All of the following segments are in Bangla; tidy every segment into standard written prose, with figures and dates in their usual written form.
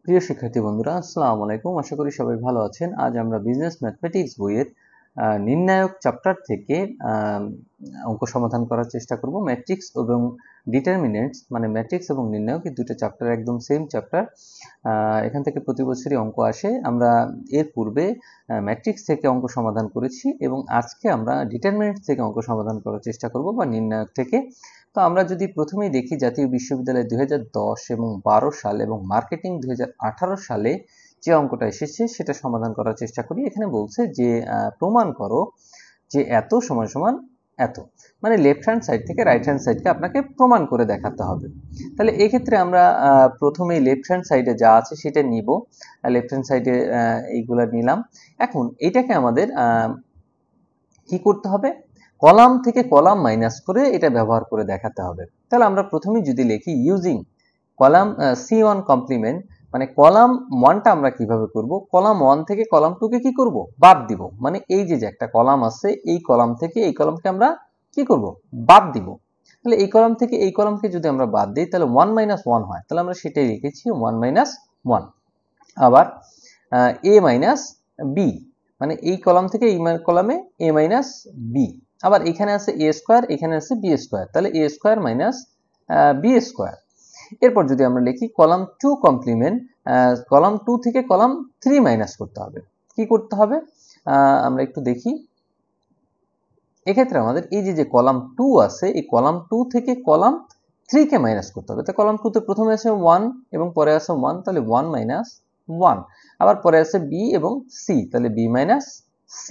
প্রিয় শিক্ষার্থী বন্ধুরা, আসসালামু আলাইকুম। আশা করি সবাই ভালো আছেন। আজ আমরা বিজনেস ম্যাথমেটিক্স বইয়ের নির্ণায়ক চ্যাপ্টার থেকে অঙ্ক সমাধান করার চেষ্টা করব। ম্যাট্রিক্স এবং ডিটারমিনেন্টস মানে ম্যাট্রিক্স এবং নির্ণায়ক এই দুটো চ্যাপ্টার একদম সেম চ্যাপ্টার। এখান থেকে প্রতি বছরই অঙ্ক আসে। আমরা এর পূর্বে ম্যাট্রিক্স থেকে অঙ্ক সমাধান করেছি এবং আজকে আমরা ডিটারমিনেন্টস থেকে অঙ্ক সমাধান করার চেষ্টা করব বা নির্ণায়ক থেকে। তো আমরা যদি প্রথমেই দেখি জাতীয় বিশ্ববিদ্যালয় 2010 এবং 12 সাল এবং মার্কেটিং 2018 সালে যে অঙ্কটা এসেছে সেটা সমাধান করার চেষ্টা করি। এখানে বলছে যে প্রমাণ করো যে এত সমান সমান এত, মানে লেফট হ্যান্ড সাইড থেকে রাইট হ্যান্ড সাইডকে আপনাকে প্রমাণ করে দেখাতে হবে। তাহলে এই ক্ষেত্রে আমরা প্রথমেই লেফট হ্যান্ড সাইডে যা আছে সেটা নিব। লেফট হ্যান্ড সাইডে এইগুলা নিলাম। এখন এটাকে আমাদের কি করতে হবে, কলাম থেকে কলাম মাইনাস করে এটা ব্যবহার করে দেখাতে হবে। তাহলে আমরা প্রথমেই যদি লিখি ইউজিং কলাম C1 কমপ্লিমেন্ট, মানে কলাম 1টা আমরা কিভাবে করব, কলাম 1 থেকে কলাম 2 কে কি করব, বাদ দিব। মানে এই যে একটা কলাম আছে, এই কলাম থেকে এই কলামকে আমরা কি করব, বাদ দিব। তাহলে এই কলাম থেকে এই কলামকে যদি আমরা বাদ দিই তাহলে 1 - 1 হয়। তাহলে আমরা সেটাই লিখেছি 1 - 1। আবার a - b, মানে এই কলাম থেকে এই কলামে a - b। আবার এখানে আছে a স্কয়ার, এখানে আছে b স্কয়ার, তাহলে a স্কয়ার - b স্কয়ার। এরপর যদি আমরা লিখি কলাম 2 কমপ্লিমেন্ট, কলাম 2 থেকে কলাম 3 মাইনাস করতে হবে। কি করতে হবে আমরা একটু দেখি। এক্ষেত্রে আমাদের এই যে কলাম 2 আছে, এই কলাম 2 থেকে কলাম 3 কে মাইনাস করতে হবে। তো কলাম 2 তে প্রথমে আছে 1 এবং পরে আছে 1, তাহলে 1 - 1। আবার পরে আছে b এবং c, তাহলে b - c।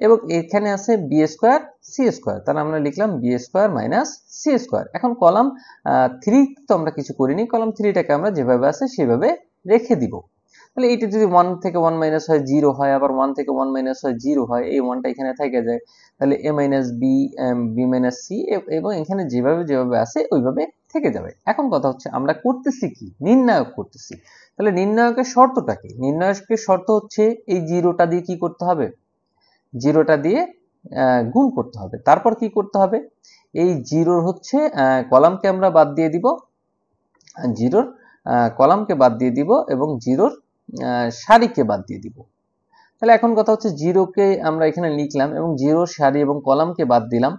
এবং এখানে আছে b স্কয়ার c স্কয়ার, তাহলে আমরা লিখলাম b স্কয়ার - c স্কয়ার। এখন কলাম 3 তো আমরা কিছু করিনি, কলাম 3টাকে আমরা যেভাবে আছে সেভাবে রেখে দিব। তাহলে এটা যদি 1 থেকে 1 মাইনাস হয় 0 হয়, আবার 1 থেকে 1 মাইনাস হয় 0 হয়, এই 1টা এখানে থেকে যায়। তাহলে a - b, b - c, এবং এখানে যেভাবে যেভাবে আছে ওইভাবে থেকে যাবে। এখন কথা হচ্ছে আমরা করতেছি কি, নির্ণায়ক করতেছি। তাহলে নির্ণায়কের শর্তটা কি, নির্ণায়কের শর্ত হচ্ছে এই 0টা দিয়ে কি করতে হবে, 0টা দিয়ে গুণ করতে হবে। তারপর কি করতে হবে, এই 0 হচ্ছে কলামকে আমরা বাদ দিয়ে দিব, 0 কলামকে বাদ দিয়ে দিব এবং 0 সারিকে বাদ দিয়ে দিব। তাহলে এখন কথা হচ্ছে 0কে আমরা এখানে লিখলাম এবং 0 সারি এবং কলামকে বাদ দিলাম।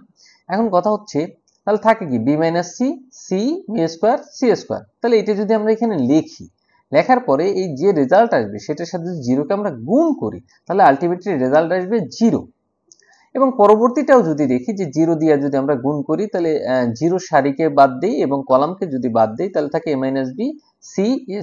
এখন কথা হচ্ছে তাহলে থাকে কি b - c, c b square c square. তাহলে এটা যদি আমরা এখানে লিখি, লেখার পরে এই যে রেজাল্ট আসবে সেটার সাথে যদি 0কে আমরা গুণ করি তাহলে আলটিমেটলি রেজাল্ট আসবে 0। এবং পরবর্তীটাও যদি দেখি যে 0 দিয়ে যদি আমরা গুণ করি তাহলে 0 সারিকে বাদ দিই এবং কলামকে যদি বাদ দিই তাহলে থাকে a - b, c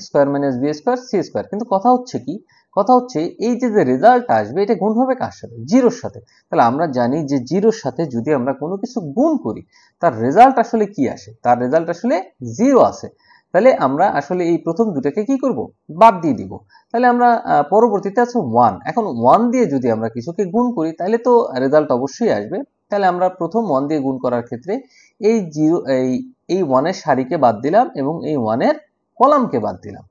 square - b square c square. কিন্তু কথা হচ্ছে কি, কথা হচ্ছে এই যে রেজাল্ট আসবে এটা গুণ হবে কার সাথে, 0-র সাথে। তাহলে আমরা জানি যে 0-র সাথে যদি আমরা কোনো কিছু গুণ করি তার রেজাল্ট আসলে কি আসে, তার রেজাল্ট আসলে 0 আসে। তাহলে আমরা আসলে এই প্রথম দুটাকে কি করব, বাদ দিয়ে দিব। তাহলে আমরা পরবর্তীতে আছে 1। এখন 1 দিয়ে যদি আমরা কিছুকে গুণ করি তাহলে তো রেজাল্ট অবশ্যই আসবে। তাহলে আমরা প্রথম 1 দিয়ে গুণ করার ক্ষেত্রে এই 0 এই 1 এর সারিকে বাদ দিলাম এবং এই 1 এর কলামকে বাদ দিলাম।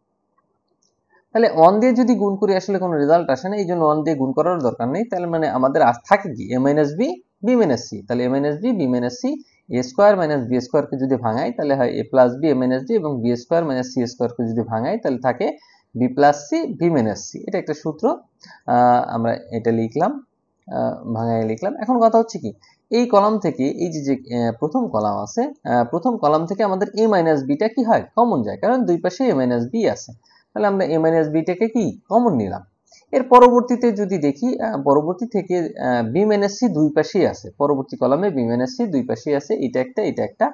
তাহলে 1 দিয়ে যদি গুণ করি আসলে কোনো রেজাল্ট আসে না, এই জন্য 1 দিয়ে গুণ করার দরকার নেই। তাহলে মানে আমাদের থাকে কি a - b, b - c। তাহলে a - b, b - c, a square - b স্কয়ারকে যদি ভাঙাই তাহলে হয় a + b a - b, এবং b স্কয়ার - c স্কয়ারকে যদি ভাঙাই তাহলে থাকে b + c b - c। এটা একটা সূত্র, আমরা এটা লিখলাম, ভাঙায় লিখলাম। এখন কথা হচ্ছে কি, এই কলাম থেকে এই যে প্রথম কলাম আছে, প্রথম কলাম থেকে আমাদের a - bটা কি হয়, কমন যায়, কারণ দুই পাশে a - b আছে। তাহলে আমরা a - bটাকে কি কমন নিলাম। এর পরবর্তীতে যদি দেখি পরবর্তী থেকে b - c দুই পাশেই আছে, পরবর্তী কলামে b - c দুই পাশেই আছে, এটা একটা এটা একটা।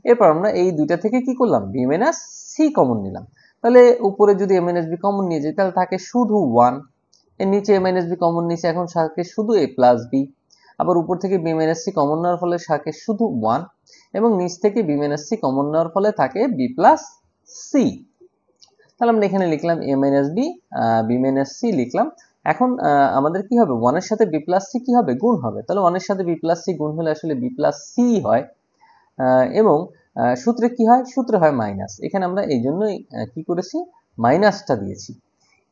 এরপর আমরা এই দুইটা থেকে কি করলাম, b - c কমন নিলাম। তাহলে উপরে যদি a - b কমন নিয়ে যাই তাহলে থাকে শুধু 1, এর নিচে a - b কমন নিয়েছে, এখন থাকে শুধু a + b। আবার উপর থেকে b - c কমন নেওয়ার ফলে থাকে শুধু 1, এবং নিচ থেকে b - c কমন নেওয়ার ফলে থাকে b + c। তাহলে আমরা এখানে লিখলাম a - b, b - c লিখলাম। এখন আমাদের কি হবে, 1 এর সাথে b + c কি হবে, গুণ হবে। তাহলে 1 এর সাথে b + c গুণ হলে আসলে b + c হয়, এবং সূত্রে কি হয়, সূত্রে হয় মাইনাস। এখানে আমরা এই জন্যই কি করেছি, মাইনাসটা দিয়েছি।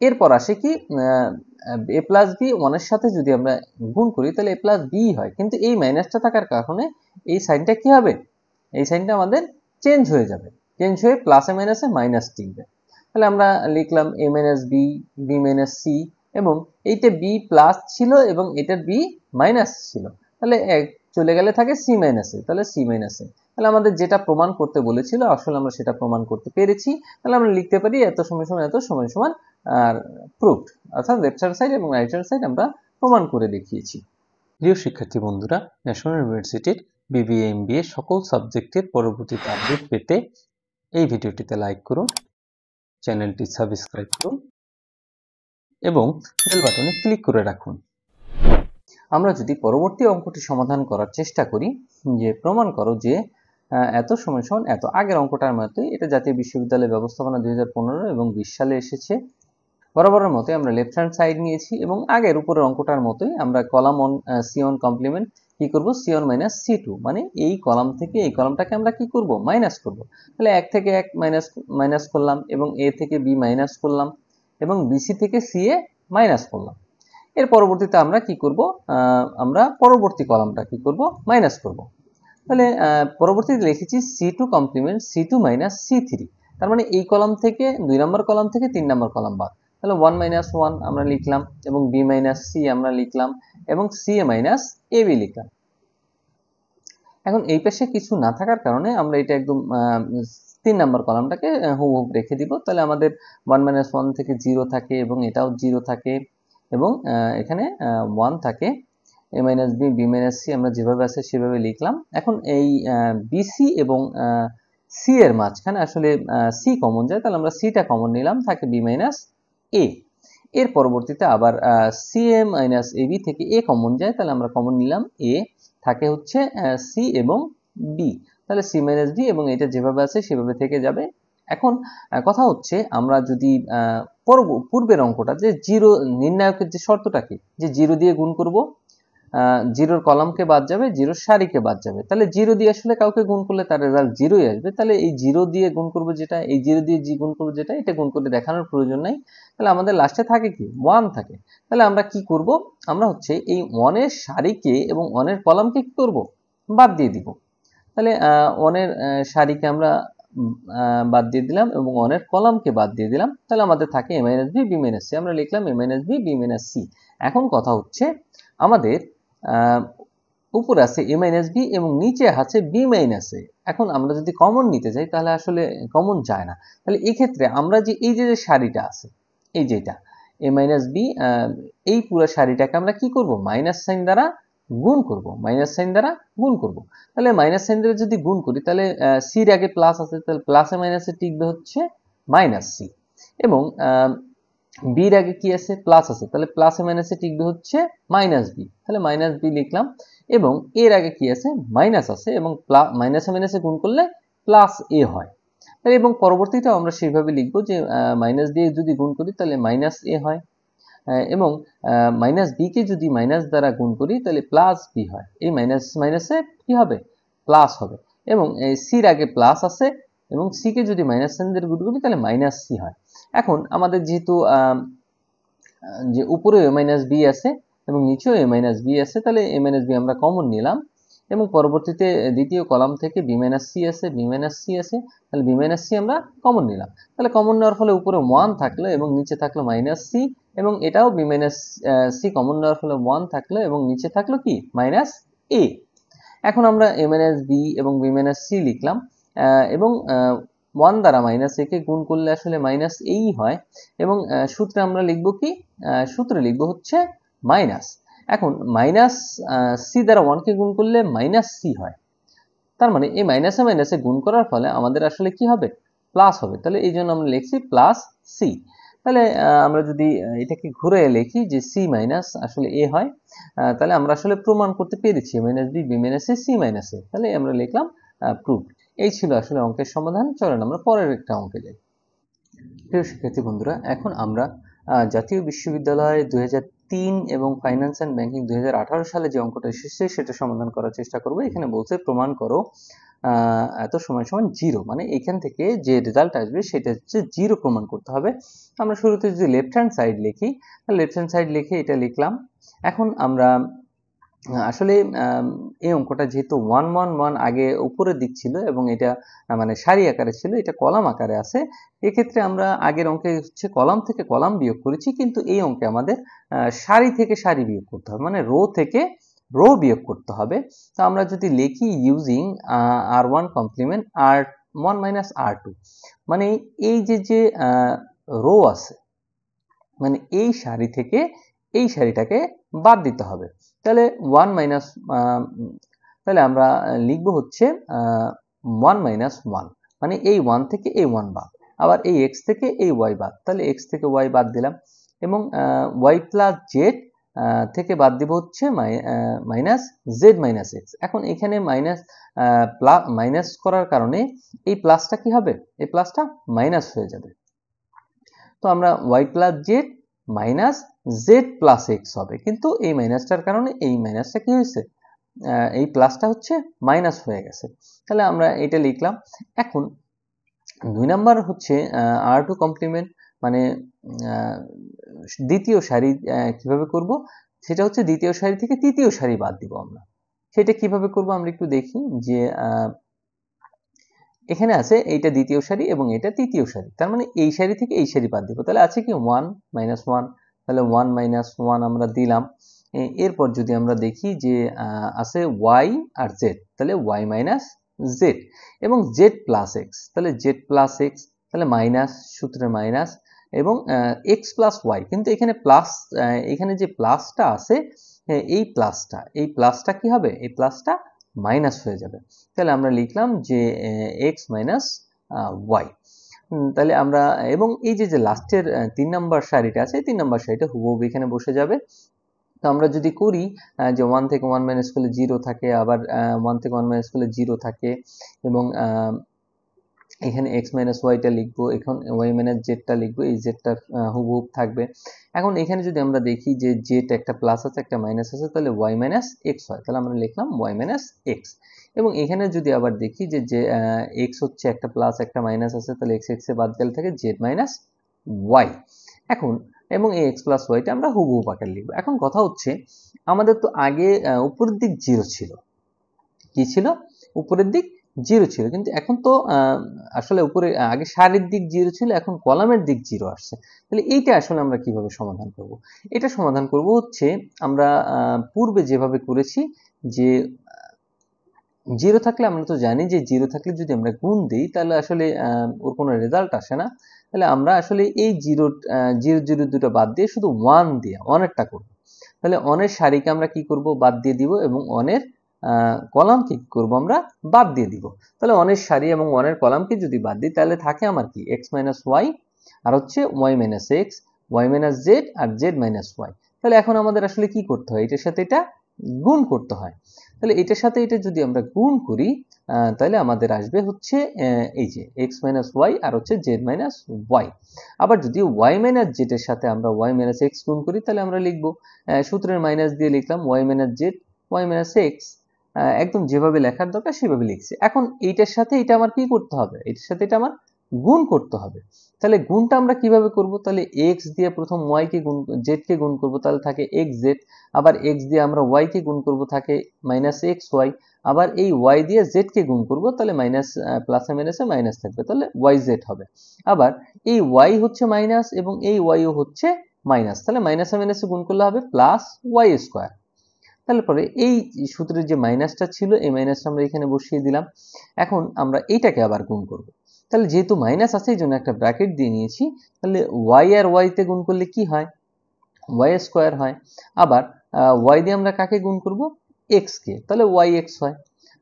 এরপর আসে কি a + b 1 এর সাথে যদি আমরা গুণ করি তাহলে a + b হয়, কিন্তু এই মাইনাসটা থাকার কারণে এই সাইনটা কি হবে, এই সাইনটা আমাদের চেঞ্জ হয়ে যাবে, চেঞ্জ হয়ে প্লাসে মাইনাসে মাইনাস টিকবে। তাহলে আমরা লিখলাম a minus B, B minus C, এবং এইটা বি প্লাস ছিল এবং এটার বি মাইনাস ছিল, তাহলে চলে গেলে থাকে সি মাইনাস এ, তাহলে সি মাইনাস এ। তাহলে আমাদের যেটা প্রমাণ করতে বলেছিল আসলে আমরা সেটা প্রমাণ করতে পেরেছি। তাহলে আমরা লিখতে পারি এত সমান সমান এত সমান সমান আর প্রুফড, অর্থাৎ লেফট হ্যান্ড সাইড এবং রাইট হ্যান্ড সাইড আমরা প্রমাণ করে দেখিয়েছি। প্রিয় শিক্ষার্থী বন্ধুরা, ন্যাশনাল ইউনিভার্সিটির বিবিএ এমবিএ সকল সাবজেক্টের পরবর্তীতে আপডেট পেতে এই ভিডিওটিতে লাইক করুন, চ্যানেলটি সাবস্ক্রাইব করুন এবং বেল বাটনে ক্লিক করে রাখুন। আমরা যদি পরবর্তী অঙ্কটি সমাধান করার চেষ্টা করি, যে প্রমাণ করো যে এত সময় সমান এত, আগের অঙ্কটার মতোই, এটা জাতীয় বিশ্ববিদ্যালয় ব্যবস্থাপনা 2015 এবং 20 সালে এসেছে। বরাবরের মতোই আমরা লেফট হ্যান্ড সাইড নিয়েছি এবং আগের উপরের অঙ্কটার মতোই আমরা কলাম C1 কমপ্লিমেন্ট কি করব, C1 মাইনাস C2, মানে এই কলাম থেকে এই কলামটাকে আমরা কি করব, মাইনাস করব। তাহলে 1 থেকে 1 মাইনাস করলাম এবং A থেকে B মাইনাস করলাম এবং BC থেকে CA মাইনাস করলাম। এর পরবর্তীতে আমরা কি করব, আমরা পরবর্তী কলামটা কি করব, মাইনাস করব। তাহলে পরবর্তীতে লিখেছি C2 complement C2 minus C3, তার মানে এই কলাম থেকে 2 নম্বর কলাম থেকে 3 নম্বর কলাম বাদ, তাহলে 1 মাইনাস 1 আমরা লিখলাম এবং B মাইনাস C আমরা লিখলাম এবং CA মাইনাস AB লিখলাম। এখন এই পাশে কিছু না থাকার কারণে আমরা এটা একদম 3 নম্বর কলামটাকে হুবহু রেখে দিব। তাহলে আমাদের 1 মাইনাস 1 থেকে 0 থাকে এবং এটাও 0 থাকে এবং এখানে 1 থাকে। a minus B, B minus C আমরা যেভাবে আছে সেভাবে লিখলাম। এখন এই বিসি এবং সি এর মাঝখানে আসলে সি কমন যায়, তাহলে আমরা সিটা কমন নিলাম, থাকে বি মাইনাস এ। এর পরবর্তীতে আবার C A minus A B থেকে এ কমন যায়, তাহলে আমরা কমন নিলাম এ, থাকে হচ্ছে সি এবং বি, তাহলে সি মাইনাস বি এবং এটা যেভাবে আছে সেভাবে থেকে যাবে। এখন কথা হচ্ছে আমরা যদি পূর্বের অঙ্কটা যে জিরো নির্ণায়কের যে শর্তটা কি, যে জিরো দিয়ে গুণ করব, জিরোর কলামকে বাদ যাবে, জিরোর সারিকে বাদ যাবে, তাহলে জিরো দিয়ে আসলে কাউকে গুণ করলে তার রেজাল্ট জিরোই আসবে। তাহলে এই জিরো দিয়ে গুণ করব যেটা, এই জিরো দিয়ে জি গুণ করবো যেটা, এটা গুণ করে দেখানোর প্রয়োজন নাই। তাহলে আমাদের লাস্টে থাকে কি, 1 থাকে। তাহলে আমরা কি করব, আমরা হচ্ছে এই 1 এর সারিকে এবং 1 এর কলামকে কি করব, বাদ দিয়ে দিব। তাহলে 1 এর সারিকে আমরা বাদ দিয়ে দিলাম এবং 1 এর কলামকে বাদ দিয়ে দিলাম, তাহলে আমাদের থাকে a minus B, B minus C, আমরা লিখলাম a minus B, B minus C. এখন কথা হচ্ছে আমাদের উপরে আছে a মাইনাস বি এবং নিচে আছে b মাইনাস এ। এখন আমরা যদি কমন নিতে যাই তাহলে আসলে কমন যায় না। তাহলে এই ক্ষেত্রে আমরা যে এই যে সারিটা আছে, এই যেটা a মাইনাস বি, এই পুরো সারিটাকে আমরা কি করব, মাইনাস সাইন দ্বারা গুণ করব, মাইনাস সাইন দ্বারা গুণ করব। তাহলে মাইনাস সাইন দ্বারা যদি গুণ করি তাহলে সির আগে প্লাস আছে, তাহলে প্লাসে মাইনাসে টিকবে হচ্ছে মাইনাস সি, এবং বির আগে কি আছে, প্লাস আছে, তাহলে প্লাসে মাইনাসে টিকবে হচ্ছে মাইনাস বি, তাহলে মাইনাস বি লিখলাম। এবং এর আগে কি আছে, মাইনাস আছে, এবং মাইনাসে মাইনাসে গুণ করলে প্লাস এ হয়। তাহলে এবং পরবর্তীতে আমরা সেইভাবে লিখবো যে মাইনাস দিয়ে যদি গুণ করি তাহলে মাইনাস এ হয়, এবং মাইনাস বি কে যদি মাইনাস দ্বারা গুণ করি তাহলে প্লাস বি হয়, এই মাইনাস মাইনাসে কি হবে, প্লাস হবে। এবং সির আগে প্লাস আছে এবং সি কে যদি মাইনাস সাইন দিয়ে গুণ করি তাহলে মাইনাস সি হয়। এখন আমাদের যেহেতু যে উপরে এ মাইনাস বি আছে এবং নিচেও এ মাইনাস বি আছে, তাহলে এ মাইনাস বি আমরা কমন নিলাম এবং পরবর্তীতে দ্বিতীয় কলাম থেকে বি মাইনাস সি আছে, বি মাইনাস সি আছে, তাহলে বি মাইনাস সি আমরা কমন নিলাম। তাহলে কমন নেওয়ার ফলে উপরে 1 থাকলো এবং নিচে থাকলো মাইনাস সি, এবং এটাও বি মাইনাস সি কমন নেওয়ার ফলে 1 থাকলো এবং নিচে থাকলো কি, মাইনাস এ। এখন আমরা এ মাইনাস বি এবং বি মাইনাস সি লিখলাম, এবং 1 দ্বারা মাইনাস এ কে গুণ করলে আসলে মাইনাস এই হয়, এবং সূত্রে আমরা লিখব কি, সূত্রে লিখব হচ্ছে মাইনাস। এখন মাইনাস সি দ্বারা 1 কে গুণ করলে মাইনাস সি হয়, তার মানে এই মাইনাসে মাইনাসে গুণ করার ফলে আমাদের আসলে কি হবে, প্লাস হবে। তাহলে এই জন্য আমরা লিখছি প্লাস সি। তাহলে আমরা যদি এটাকে ঘুরে লিখি যে সি মাইনাস আসলে এ হয়, তাহলে আমরা আসলে প্রমাণ করতে পেরেছি মাইনাস বি, বি মাইনাস এ, সি মাইনাস এ, তাহলে আমরা লিখলাম প্রুফ। এই ছিল আসলে অঙ্কের সমাধান। চলেন আমরা পরের একটা অঙ্কে যাই। প্রিয় শিক্ষার্থী বন্ধুরা, এখন আমরা জাতীয় বিশ্ববিদ্যালয় 2003 এবং ফাইন্যান্স অ্যান্ড ব্যাংকিং 2018 সালে যে অঙ্কটা এসেছে সেটা সমাধান করার চেষ্টা করব। এখানে বলছে প্রমাণ করো এত সময় সমান 0, মানে এখান থেকে যে রেজাল্ট আসবে সেটা হচ্ছে 0 প্রমাণ করতে হবে। আমরা শুরুতে যদি লেফট হ্যান্ড সাইড লিখি, লেফট হ্যান্ড সাইড লিখে এটা লিখলাম। এখন আমরা আসলে এই অঙ্কটা যেহেতু 1 1 1 আগে উপরের দিক ছিল এবং এটা মানে সারি আকারে ছিল, এটা কলাম আকারে আছে। এক্ষেত্রে আমরা আগের অঙ্কে হচ্ছে কলাম থেকে কলাম বিয়োগ করেছি, কিন্তু এই অঙ্কে আমাদের সারি থেকে সারি বিয়োগ করতে হবে, মানে রো থেকে রো বিয়োগ করতে হবে। তো আমরা যদি লিখি using r1 complement r1 minus r2, মানে এই যে রো আছে, মানে এই সারি থেকে এই সারিটাকে বাদ দিতে হবে। তাহলে 1 মাইনাস, তাহলে আমরা লিখব হচ্ছে 1 মাইনাস 1, মানে এই 1 থেকে এই 1 বাদ, আবার এই x থেকে এই y বাদ, তাহলে x থেকে y বাদ দিলাম, এবং y প্লাস জেড থেকে বাদ দিব হচ্ছে মাইনাস জেড মাইনাস এক্স। এখন এখানে মাইনাস করার কারণে এই প্লাসটা কি হবে, এই প্লাসটা মাইনাস হয়ে যাবে। তো আমরা y plus Z minus Z plus x হবে, কিন্তু এই মাইনাসটার কারণে এই মাইনাসটা কি হয়েছে, এই প্লাসটা হচ্ছে মাইনাস হয়ে গেছে। তাহলে আমরা এটা লিখলাম। এখন 2 নাম্বার হচ্ছে r2 কমপ্লিমেন্ট, মানে দ্বিতীয় সারি কিভাবে করব, সেটা হচ্ছে দ্বিতীয় সারি থেকে তৃতীয় সারি বাদ দিব আমরা। সেটা কিভাবে করব আমরা একটু দেখি, যে এখানে আছে এইটা দ্বিতীয় সারি এবং এটা তৃতীয় সারি, তার মানে এই সারি থেকে এই সারি বাদ দিব। তাহলে আছে কি 1 মাইনাস 1, তাহলে 1 মাইনাস 1 আমরা দিলাম। এরপর যদি আমরা দেখি যে আছে y আর z, তাহলে y মাইনাস z, এবং z প্লাস x, তাহলে z প্লাস x, তাহলে মাইনাস, সূত্রে মাইনাস, এবং x প্লাস y, কিন্তু এখানে প্লাস, এখানে যে প্লাসটা আছে, এই প্লাসটা কি হবে, এই প্লাসটা মাইনাস হয়ে যাবে। তাহলে আমরা লিখলাম যে x মাইনাস y। তাহলে আমরা, এবং এই যে লাস্টের 3 নাম্বার সারিটা আছে, 3 নাম্বার সারিটা হুবহু এখানে বসে যাবে। তো আমরা যদি করি যে 1 থেকে 1 মাইনাস করলে 0 থাকে, আবার 1 থেকে 1 মাইনাস করলে 0 থাকে, এবং এখানে x মাইনাস ওয়াইটা লিখবো, এখন y মাইনাস জেডটা লিখবো, এই জেডটা হুবহু থাকবে। এখন এখানে যদি আমরা দেখি যে জেড একটা প্লাস আছে একটা মাইনাস আছে, তাহলে y মাইনাস এক্স হয়, তাহলে আমরা লিখলাম y মাইনাস এক্স। এবং এখানে যদি আবার দেখি যে x হচ্ছে একটা প্লাস একটা মাইনাস আছে, তাহলে x এ বাদ গেলে থাকে z মাইনাস y। এখন এবং এই x প্লাস ওয়াইটা আমরা হুবহু আকারে লিখবো। এখন কথা হচ্ছে, আমাদের তো আগে উপরের দিক 0 ছিল, কি ছিল, উপরের দিক 0 ছিল, কিন্তু এখন তো আসলে উপরে আগে সারির দিক 0 ছিল, এখন কলামের দিক 0 আসছে। তাহলে এইটা আসলে আমরা কিভাবে সমাধান করব, এটা সমাধান করব হচ্ছে আমরা পূর্বে যেভাবে করেছি, যে 0 থাকলে আমরা তো জানি যে 0 থাকলে যদি আমরা গুণ দিই তাহলে আসলে ওর কোনো রেজাল্ট আসে না। তাহলে আমরা আসলে এই 0 0 দুটো বাদ দিয়ে শুধু 1 দিয়ে অনেরটা করব। তাহলে অনের সারিকে আমরা কি করব, বাদ দিয়ে দিব, এবং অনের কলামকে কি করব, আমরা বাদ দিয়ে দিব। তাহলে অনের সারি এবং অনের কলামকে যদি বাদ দিই, তাহলে থাকে আমার কি x মাইনাস ওয়াই, আর হচ্ছে y minus x, y minus z, আর z মাইনাস ওয়াই। তাহলে এখন আমাদের আসলে কি করতে হয়, এটার সাথে এটা গুণ করতে হয়। তাহলে এটার সাথে এটা যদি আমরা গুণ করি, তাহলে আমাদের আসবে হচ্ছে এই যে x মাইনাস ওয়াই আর হচ্ছে z মাইনাস ওয়াই। আবার যদি y মাইনাস z এর সাথে আমরা y মাইনাস এক্স গুণ করি, তাহলে আমরা লিখবো সূত্রের মাইনাস দিয়ে লিখলাম y minus Z y minus x, একদম যেভাবে লেখার দরকার সেভাবে লিখছি। এখন এইটার সাথে এটা আমার কি করতে হবে, এটার সাথে এটা আমার গুণ করতে হবে। তাহলে গুণটা আমরা কিভাবে করব, তাহলে x দিয়ে প্রথম y কে গুণ, z কে গুণ করব, তাহলে থাকে xz, আবার x দিয়ে আমরা y কে গুণ করব, থাকে মাইনাস xy, আবার এই y দিয়ে z কে গুণ করব, তাহলে মাইনাস প্লাসে মাইনাসে মাইনাস থাকবে, তাহলে yz হবে। আবার এই y হচ্ছে মাইনাস এবং এই y ও হচ্ছে মাইনাস, তাহলে মাইনাসে মাইনাসে গুণ করলে হবে প্লাস y স্কয়ার। তাহলে পরে এই সূত্রের যে মাইনাসটা ছিল, এই মাইনাসটা আমরা এখানে বসিয়ে দিলাম। এখন আমরা এইটাকে আবার গুণ করব। তাহলে যেহেতু মাইনাস আছে এই জন্য একটা ব্র্যাকেট দিয়ে নিয়েছি, তাহলে y আর y তে গুণ করলে কি হয়, y স্কয়ার হয়। আবার y দিয়ে আমরা কাকে গুণ করব, x কে, তাহলে yx হয়।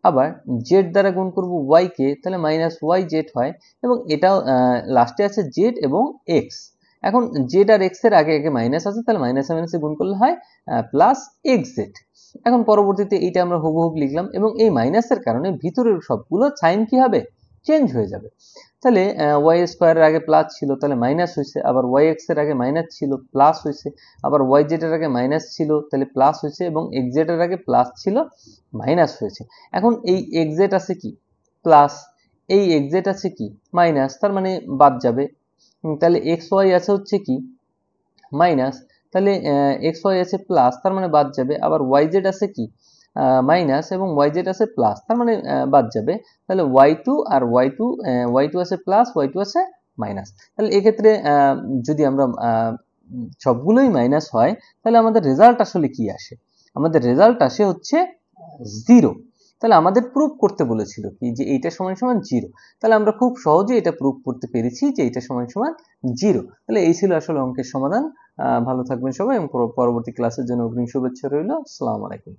আবার z দ্বারা গুণ করব y কে, তাহলে মাইনাস yz হয়, এবং এটাও লাস্টে আছে z এবং x। এখন z আর x এর আগে আগে মাইনাস আছে, তাহলে মাইনাসে মাইনাসে গুণ করলে হয় প্লাস xz। এখন পরবর্তীতে এইটা আমরা হুবহু লিখলাম, এবং এই মাইনাসের কারণে ভিতরের সবগুলো সাইন কি হবে, চেঞ্জ হয়ে যাবে। তাহলে y স্কয়ারের আগে প্লাস ছিল, তাহলে মাইনাস হয়েছে, আবার yx এর আগে মাইনাস ছিল, প্লাস হয়েছে, আবার yz এর আগে মাইনাস ছিল, তাহলে প্লাস হয়েছে, এবং xz এর আগে প্লাস ছিল, মাইনাস হয়েছে। এখন এই xz আছে কি, প্লাস, এই xz আছে কি, মাইনাস, তার মানে বাদ যাবে। তাহলে xy আছে হচ্ছে কি, মাইনাস, তাহলে এক্স ওয়াই আছে প্লাস, তার মানে বাদ যাবে। আবার ওয়াই জেড আছে কি মাইনাস, এবং ওয়াই জেড আছে প্লাস, তার মানে বাদ যাবে। তাহলে ওয়াই টু আর ওয়াই টু আছে প্লাস, ওয়াই টু আছে মাইনাস। তাহলে এক্ষেত্রে যদি আমরা সবগুলোই মাইনাস হয়, তাহলে আমাদের রেজাল্ট আসলে কি আসে? আমাদের রেজাল্ট আসে হচ্ছে 0। তাহলে আমাদের প্রুফ করতে বলেছিল কি যে এইটা সমান সমান 0। তাহলে আমরা খুব সহজে এটা প্রুফ করতে পেরেছি যে এইটা সমান সমান 0। তাহলে এই ছিল আসলে অঙ্কের সমাধান। ভালো থাকবেন সবাই, এবং পরবর্তী ক্লাসের জন্য অগ্রিম শুভেচ্ছা রইল। আসসালামু আলাইকুম।